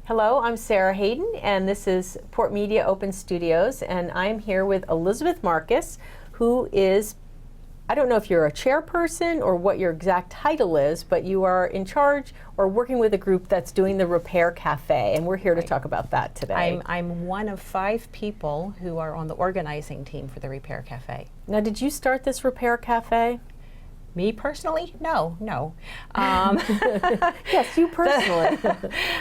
Hello, I'm Sarah Hayden, and this is PortMedia Open Studios, and I'm here with Elizabeth Marcus, who is, I don't know if you're a chairperson or what your exact title is, but you are in charge or working with a group that's doing the Repair Cafe, and we're here to talk about that today. I'm one of 5 people who are on the organizing team for the Repair Cafe. Now, did you start this Repair Cafe? Me personally? No. Yes, you personally.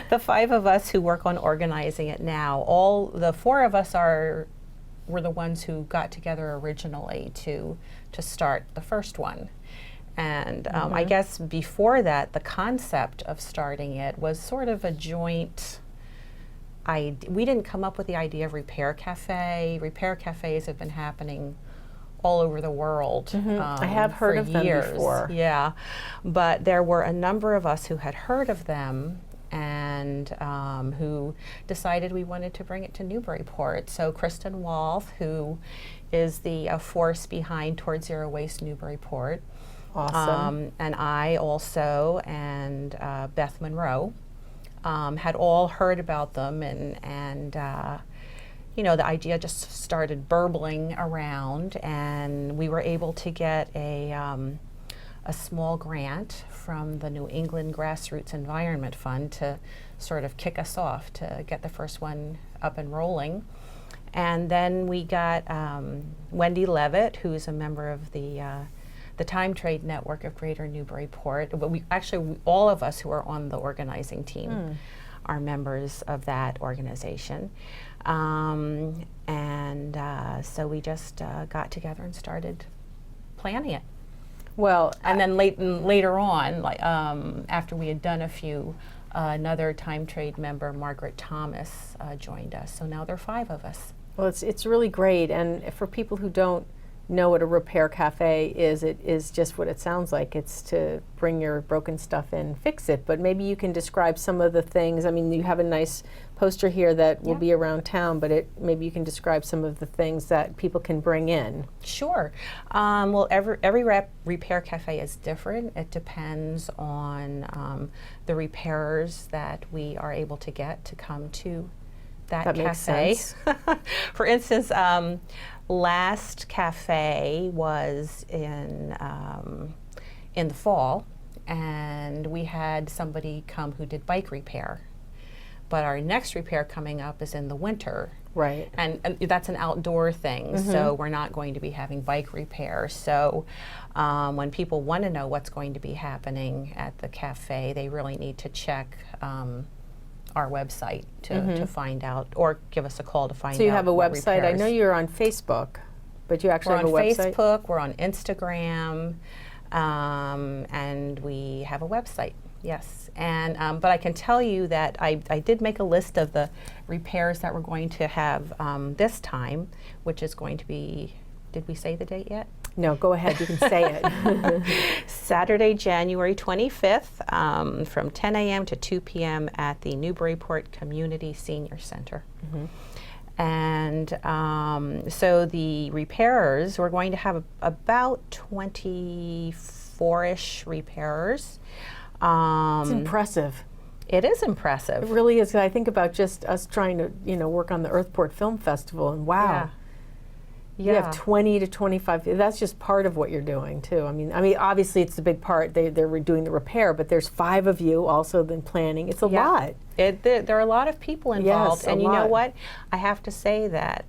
The 5 of us who work on organizing it now, all the 4 of us were the ones who got together originally to start the first one. And I guess before that, the concept of starting it was sort of a joint idea. We didn't come up with the idea of Repair Cafe. Repair cafes have been happening all over the world. I have heard of them before. Yeah, but there were a number of us who had heard of them and who decided we wanted to bring it to Newburyport. So Kristen Walth, who is the force behind Towards Zero Waste Newburyport, Awesome. and I also, and Beth Monroe, had all heard about them, and you know, the idea just started burbling around, and we were able to get a small grant from the New England Grassroots Environment Fund to sort of kick us off to get the first one up and rolling. And then we got Wendy Levitt, who's a member of the Time Trade Network of Greater Newburyport. But all of us who are on the organizing team are members of that organization. So we just got together and started planning it. Well, And then later on, like after we had done a few, another Time Trade member, Margaret Thomas, joined us. So now there are 5 of us. well, it's really great, and for people who don't know what a repair cafe is, it is just what it sounds like. It's to bring your broken stuff in, fix it. But maybe you can describe some of the things. I mean, you have a nice poster here that will be around town, but maybe you can describe some of the things that people can bring in. Sure. Well, every repair cafe is different. It depends on the repairers that we are able to get to come to that cafe. Makes sense. For instance, last cafe was in the fall, and we had somebody come who did bike repair. But our next repair coming up is in the winter. Right. And that's an outdoor thing, so we're not going to be having bike repair. So when people want to know what's going to be happening at the cafe, they really need to check our website to find out, or give us a call to find out. So you have a what website. I repairs. know you're on Facebook, but you actually have a website? We're on Facebook, we're on Instagram, and we have a website, yes. And but I can tell you that I did make a list of the repairs that we're going to have this time, which is going to be, did we say the date yet? No, go ahead. You can say it. Saturday, January 25th, from 10 a.m. to 2 p.m. at the Newburyport Community Senior Center. And so the repairers, we're going to have about 24-ish repairers. It's impressive. It is impressive. It really is. I think about just us trying to, work on the Earthport Film Festival, and wow. You have 20 to 25. That's just part of what you're doing too. I mean, obviously it's the big part. They're doing the repair, but there's 5 of you also then planning. It's a lot. There are a lot of people involved, Yes, and a you know lot. what? I have to say that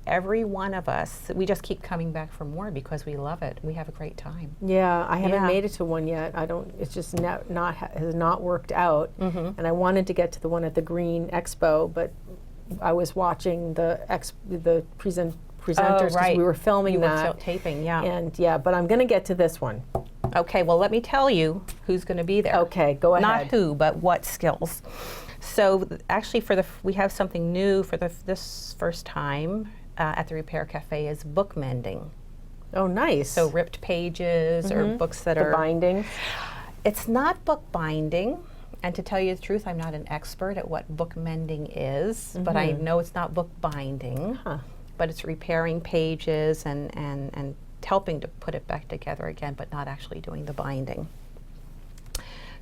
every one of us, we just keep coming back for more because we love it. We have a great time. Yeah, I haven't Yeah. made it to one yet. I don't. It's just has not worked out. And I wanted to get to the one at the Green Expo, but I was watching the presenters because we were filming that. Taping, yeah. And but I'm going to get to this one. Okay, well, let me tell you who's going to be there. Okay, go ahead. Not who, but what skills. So actually, we have something new for this first time at the Repair Cafe is book mending. Oh, nice. So ripped pages or books that the are binding. It's not book binding. And to tell you the truth, I'm not an expert at what book mending is, but I know it's not book binding. But it's repairing pages and helping to put it back together again, but not actually doing the binding.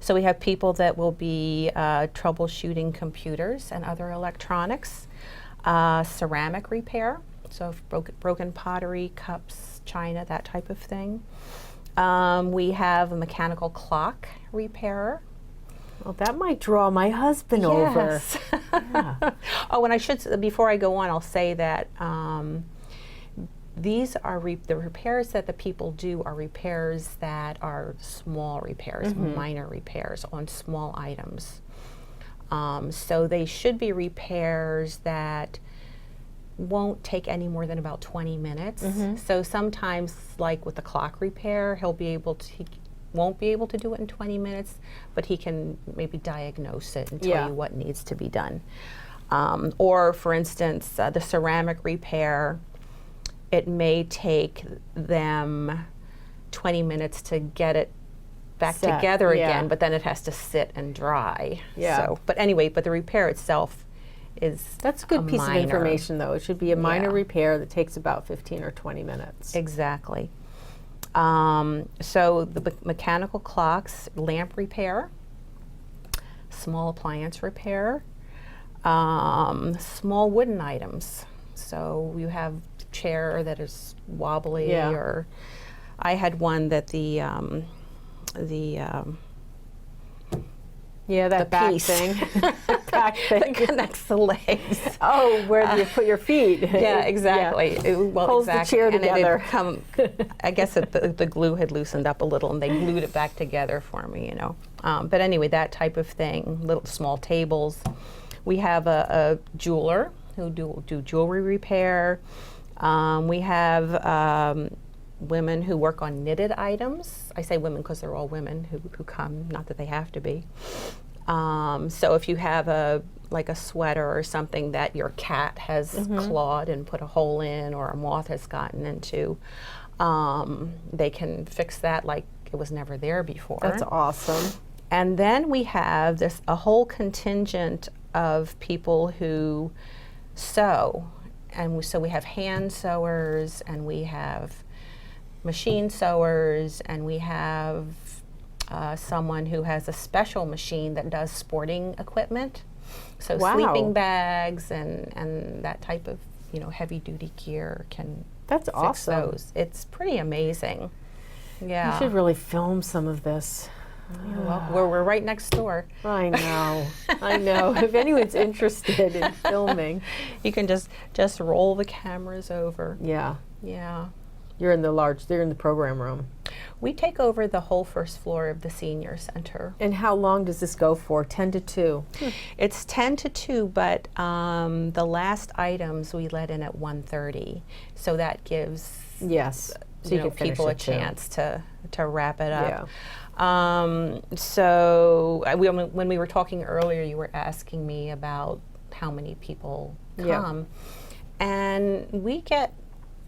So we have people that will be troubleshooting computers and other electronics, ceramic repair, so if broken pottery, cups, china, that type of thing. We have a mechanical clock repairer. Well, that might draw my husband over. Yes. Yeah. Oh, and I should, before I go on, I'll say that these are the repairs that the people do are repairs that are small repairs, minor repairs on small items. So they should be repairs that won't take any more than about 20 minutes. So sometimes, like with the clock repair, he won't be able to do it in 20 minutes, but he can maybe diagnose it and tell you what needs to be done. Or for instance, the ceramic repair, it may take them 20 minutes to get it back together again, but then it has to sit and dry. So, but anyway, but the repair itself is That's a good piece of information, though. It should be a minor repair that takes about 15 or 20 minutes. Exactly. So the mechanical clocks, lamp repair, small appliance repair, small wooden items. So you have a chair that is wobbly, or I had one that the back piece. thing. Back thing. that connects the legs. Oh, where you put your feet. Yeah, exactly. Well, holds the chair and together. it had come, I guess the glue had loosened up a little, and they glued it back together for me, you know. But anyway, that type of thing, little small tables. We have a jeweler who do jewelry repair. We have women who work on knitted items. I say women because they're all women who come, not that they have to be. So if you have a sweater or something that your cat has clawed and put a hole in, or a moth has gotten into, they can fix that like it was never there before. That's awesome. And then we have a whole contingent of people who sew. And so we have hand sewers, and we have machine sewers, and we have someone who has a special machine that does sporting equipment. So sleeping bags and that type of heavy duty gear can That's fix awesome. those. It's pretty amazing. Yeah. You should really film some of this. Well, we're right next door. I know. I know. If anyone's interested in filming. You can just roll the cameras over. Yeah. Yeah. They're in the program room. We take over the whole first floor of the senior center. And how long does this go for? 10 to 2? It's 10 to 2, but the last items we let in at 1:30. So that gives Yes. So you can finish people a at 2. chance to wrap it up. Yeah. So when we were talking earlier, you were asking me about how many people come. And we get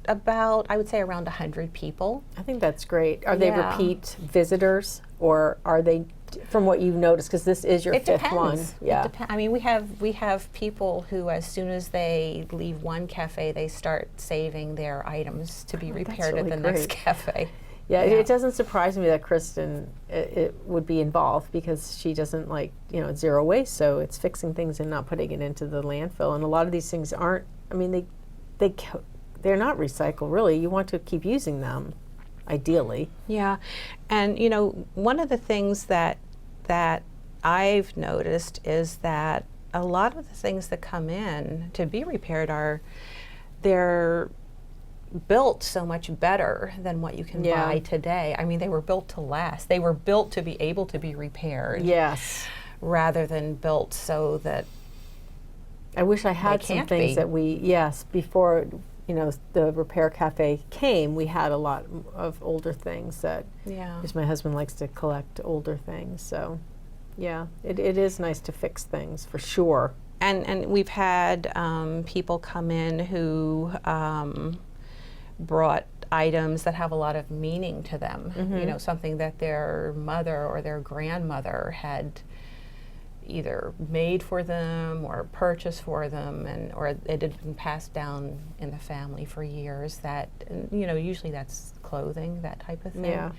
about, I would say, around 100 people. I think that's great. Are they repeat visitors, or are they, from what you've noticed, because this is your fifth one? Yeah. I mean, we have people who, as soon as they leave one cafe, they start saving their items to be repaired at the next cafe. Yeah, it doesn't surprise me that Kristen it would be involved, because she doesn't like zero waste, so it's fixing things and not putting it into the landfill. And a lot of these things aren't. I mean, they're not recycled, really. You want to keep using them, ideally. Yeah, and one of the things that I've noticed is that a lot of the things that come in to be repaired they're built so much better than what you can buy today. I mean, they were built to last. They were built to be able to be repaired. Yes. Rather than built so that I wish I had some things that before the Repair Cafe came, we had a lot of older things that, because my husband likes to collect older things. So, yeah, it is nice to fix things, for sure. And we've had people come in who brought items that have a lot of meaning to them. Something that their mother or their grandmother had either made for them or purchased for them, or it had been passed down in the family for years. That usually that's clothing, that type of thing.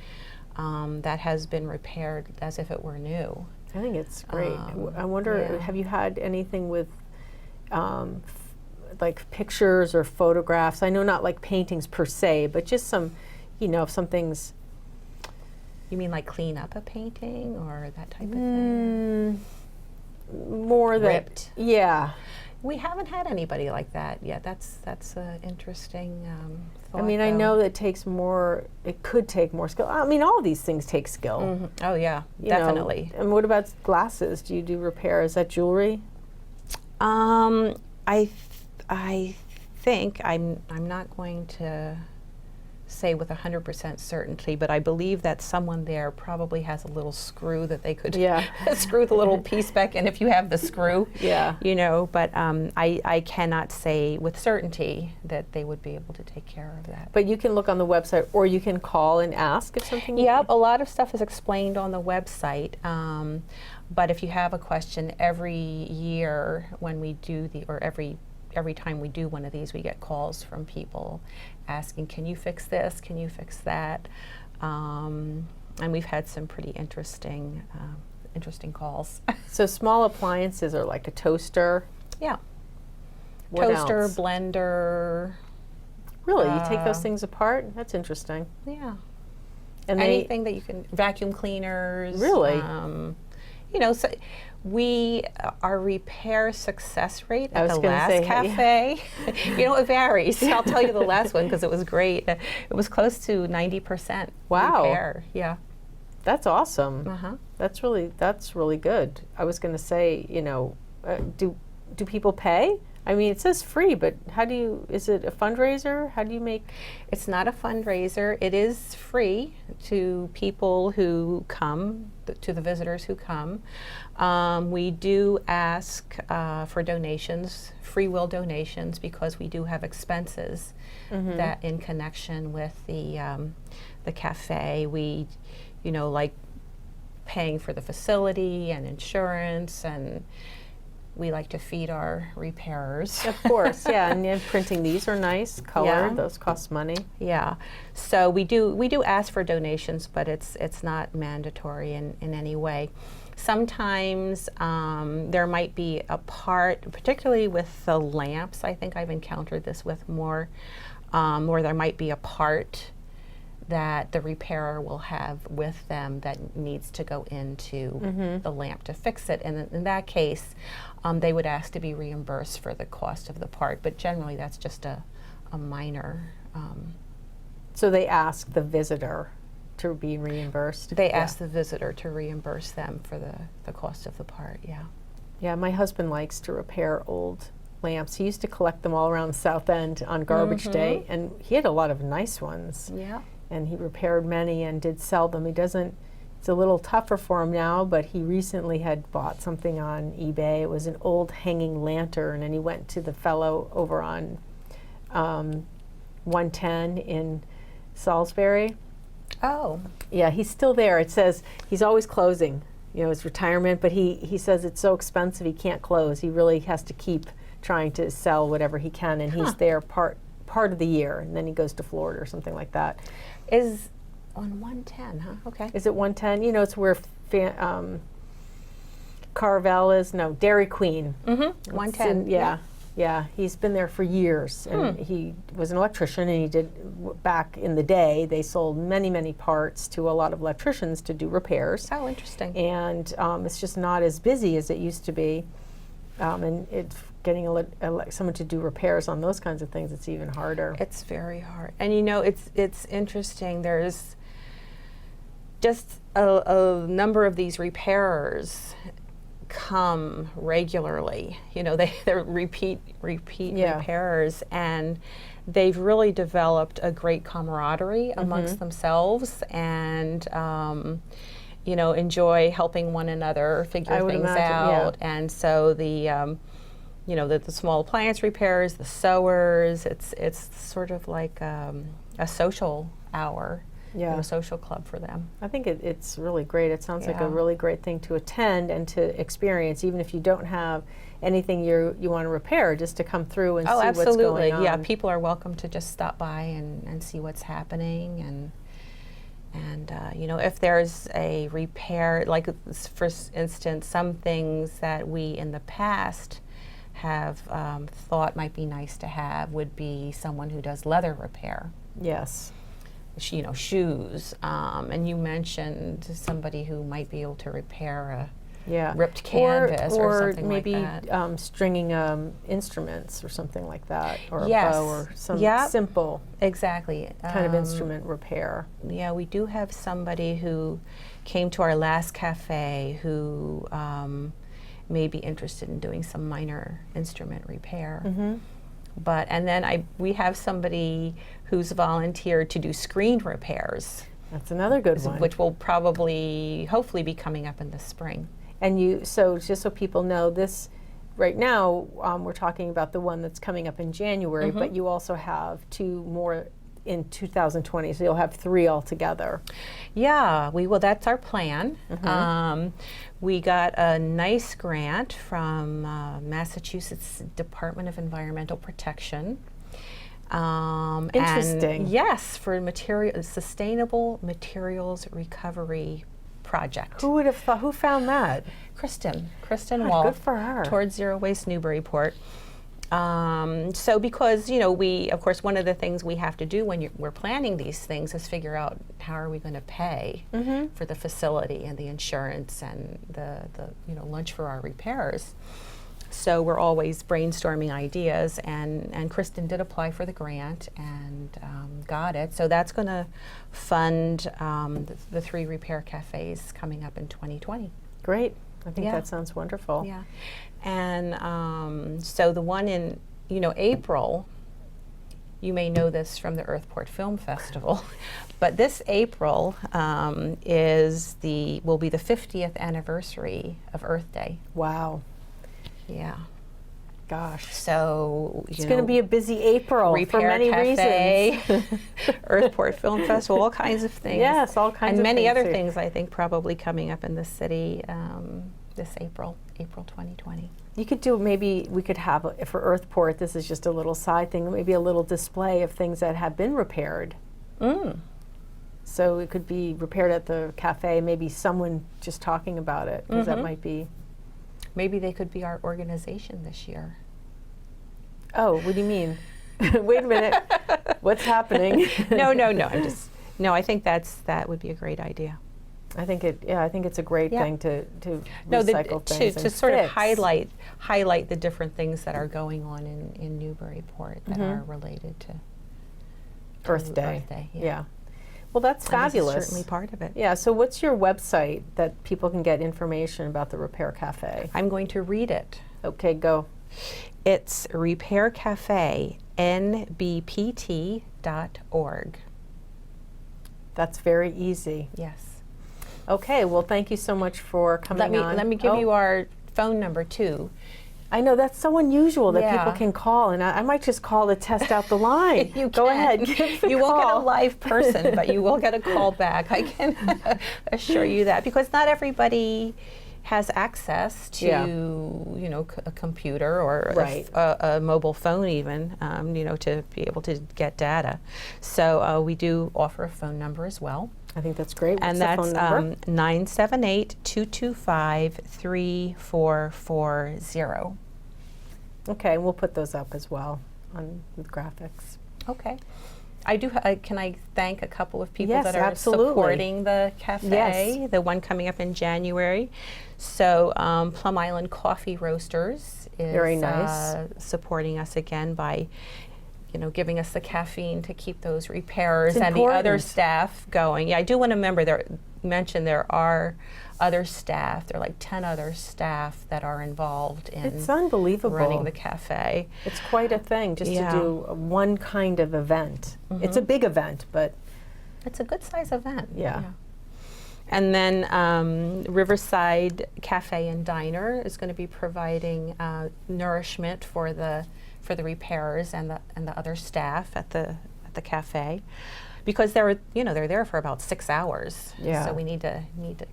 that has been repaired as if it were new. I think it's great. I wonder, yeah. have you had anything with like pictures or photographs? I know not like paintings per se, but just some, if something's... You mean like clean up a painting or that type of thing? More that... Ripped. Yeah. We haven't had anybody like that yet. That's an interesting thought. I mean, I know that it could take more skill. I mean, all these things take skill. Mm-hmm. Oh yeah, You definitely. know. And what about glasses? Do you do repair? Is that jewelry? I think I'm not going to say with 100% certainty, but I believe that someone there probably has a little screw that they could screw the little piece back in if you have the screw. Yeah. But I cannot say with certainty that they would be able to take care of that. But you can look on the website, or you can call and ask if something... Yep, a lot of stuff is explained on the website. But if you have a question, every year when we do every time we do one of these, we get calls from people asking, can you fix this? Can you fix that? And we've had some pretty interesting calls. So small appliances are like a toaster? Yeah. What Toaster, else? blender. Really? You take those things apart? That's interesting. Yeah. And anything that you can, vacuum cleaners. Really? So our repair success rate at the last say, cafe, it varies. I'll tell you the last one because it was great. It was close to 90% Wow. repair. Yeah. That's awesome. Uh-huh. That's really good. I was going to say, do people pay? I mean, it says free, but is it a fundraiser? How do you make? It's not a fundraiser. It is free to people who come, to the visitors who come. We do ask for donations, free will donations, because we do have expenses that in connection with the cafe. We, like paying for the facility and insurance, and we like to feed our repairers. Of course, yeah, and printing these are nice, colored. Yeah. Those cost money. Yeah, so we do ask for donations, but it's not mandatory in any way. Sometimes there might be a part, particularly with the lamps. I think I've encountered this with more, where there might be a part that the repairer will have with them that needs to go into the lamp to fix it. And in that case, they would ask to be reimbursed for the cost of the part, but generally that's just a minor. So they ask the visitor to be reimbursed? They ask the visitor to reimburse them for the cost of the part, yeah. Yeah, my husband likes to repair old lamps. He used to collect them all around the South End on garbage day, and he had a lot of nice ones. Yeah. And he repaired many and did sell them. It's a little tougher for him now, but he recently had bought something on eBay. It was an old hanging lantern, and he went to the fellow over on 110 in Salisbury. Oh. Yeah, he's still there. It says he's always closing, his retirement, but he says it's so expensive he can't close. He really has to keep trying to sell whatever he can, and he's there part of the year, and then he goes to Florida or something like that. Is on 110, huh? Okay. Is it 110? It's where Carvel is. No, Dairy Queen. 110. Yeah. He's been there for years, and he was an electrician, and he did, back in the day, they sold many, many parts to a lot of electricians to do repairs. Oh, interesting. And it's just not as busy as it used to be. And it's getting someone to do repairs on those kinds of things, it's even harder. It's very hard. And it's interesting. There's just a number of these repairers come regularly. They're repeat repairers, and they've really developed a great camaraderie amongst themselves, and enjoy helping one another figure things out. Yeah. And so the small appliance repairers, the sewers, it's sort of like a social hour. Yeah. A social club for them. I think it's really great. It sounds like a really great thing to attend and to experience, even if you don't have anything you want to repair, just to come through and see what's going on. Yeah, people are welcome to just stop by and see what's happening, And you know, if there's a repair, like for instance, some things that we in the past have thought might be nice to have would be someone who does leather repair. Yes. You know, shoes. And you mentioned somebody who might be able to repair a ripped canvas or something maybe like that. Stringing instruments or something like that, or Yes. a bow or some Yep. simple Exactly. kind of instrument repair. Yeah, we do have somebody who came to our last cafe who may be interested in doing some minor instrument repair. But and then we have somebody who's volunteered to do screen repairs. That's another good one. Which will probably, hopefully, be coming up in the spring. And so just so people know, this right now we're talking about the one that's coming up in January, but you also have 2 more in 2020, so you'll have 3 altogether. Yeah, we will. That's our plan. We got a nice grant from Massachusetts Department of Environmental Protection. Interesting. And yes, for sustainable materials recovery project. Who would have thought? Who found that? Kristen God, Wolf. good for her. Towards Zero Waste Newburyport. So because, you know, of course, one of the things we have to do when we're planning these things is figure out how are we going to pay for the facility and the insurance and the lunch for our repairs. So we're always brainstorming ideas, and Kristen did apply for the grant and got it. So that's going to fund the 3 repair cafes coming up in 2020. Great. I think that sounds wonderful. Yeah. And so the one in, April, you may know this from the Earthport Film Festival, but this April will be the 50th anniversary of Earth Day. Wow. Yeah. Gosh. So it's going to be a busy April for many Cafe, reasons. Earthport Film Festival, all kinds of things. Yes, all kinds and of many things. other things I think probably coming up in the city this April 2020. You could do, maybe we could have, for Earthport, this is just a little side thing, maybe a little display of things that have been repaired. So it could be repaired at the cafe, maybe someone just talking about it, because that might be. Maybe they could be our organization this year. Oh, what do you mean? Wait a minute. What's happening? No. I think that would be a great idea. I think it's a great thing to recycle things to and sort of fix. highlight the different things that are going on in Newburyport that are related to Earth Day. Yeah. Well, that's fabulous. This is certainly part of it. Yeah. So, what's your website that people can get information about the Repair Cafe? I'm going to read it. Okay, go. It's Repair Cafe NBPT.org. That's very easy. Yes. Okay. Well, thank you so much for coming on. Let me give you our phone number too. I know that's so unusual that Yeah. people can call, and I might just call to test out the line. You go can. ahead. Give the You won't get a call. live person, but you will get a call back. I can assure you that, because not everybody has access to a computer or Right. a mobile phone even to be able to get data. So we do offer a phone number as well. I think that's great. What's And the that's phone number? 978-225-3440. Okay, and we'll put those up as well with graphics. Okay. I do. Can I thank a couple of people Yes, that are absolutely. supporting the cafe? Yes. The one coming up in January. So Plum Island Coffee Roasters is Very nice. Supporting us again by giving us the caffeine to keep those repairs It's and the other important. staff going. Yeah, I do want to mention there are other staff. There are like 10 other staff that are involved in It's unbelievable. running the cafe. It's quite a thing just Yeah. to do one kind of event. It's a big event, but It's a good size event. Yeah. And then Riverside Cafe and Diner is going to be providing nourishment for the repairers and the other staff at the cafe, because they're there for about 6 hours. Yeah. So we need to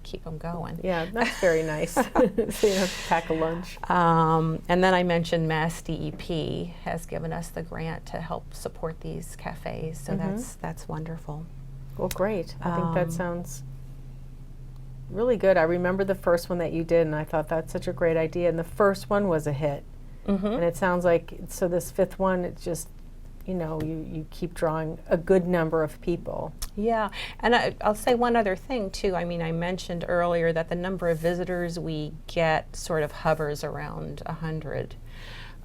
keep them going. yeah, that's very nice. So you don't have to pack a lunch. And then I mentioned Mass DEP has given us the grant to help support these cafes. So that's wonderful. Well, great. I think that sounds really good. I remember the first one that you did, and I thought that's such a great idea. And the first one was a hit. And it sounds like, so this fifth one, it's just, you keep drawing a good number of people. Yeah, and I'll say one other thing too. I mean, I mentioned earlier that the number of visitors we get sort of hovers around 100.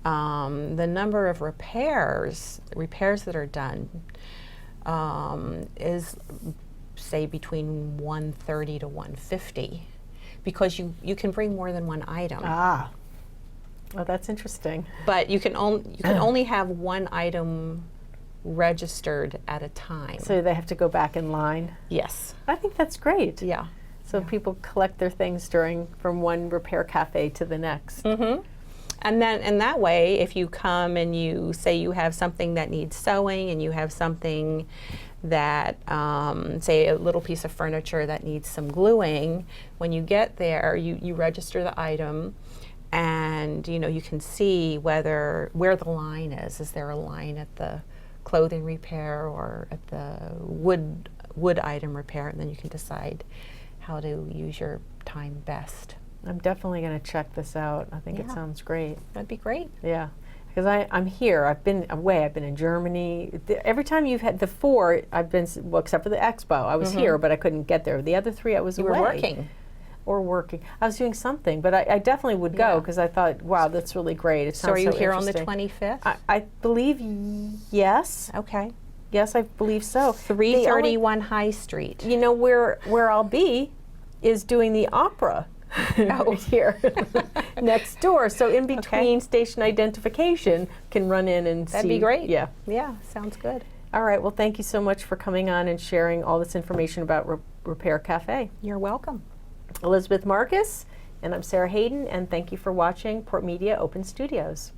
The number of repairs that are done is, say, between 130 to 150, because you can bring more than one item. Ah. Oh, that's interesting. But you can only have one item registered at a time. So they have to go back in line? Yes. I think that's great. Yeah. So people collect their things from one repair cafe to the next. And that way, if you come and you say you have something that needs sewing, and you have something that, say, a little piece of furniture that needs some gluing, when you get there, you register the item, and you can see where the line is. Is there a line at the clothing repair or at the wood item repair? And then you can decide how to use your time best. I'm definitely going to check this out. I think it Yeah. sounds great. That'd be great. Yeah, because I'm here. I've been away. I've been in Germany. Every time you've had the four, I've been, well, except for the expo. I was here, but I couldn't get there. The other three, I was You away. were working. Or working. I was doing something, but I definitely would go, Yeah. because I thought, wow, that's really great. It So sounds are you so here on the interesting. 25th? I believe yes. Okay. Yes, I believe so. 331 High Street. Where I'll be is doing the opera right here next door. So in between station identification, can run in and see. That'd be great. Yeah. Yeah, sounds good. All right. Well, thank you so much for coming on and sharing all this information about Repair Cafe. You're welcome. Elizabeth Marcus, and I'm Sarah Hayden, and thank you for watching PortMedia Open Studios.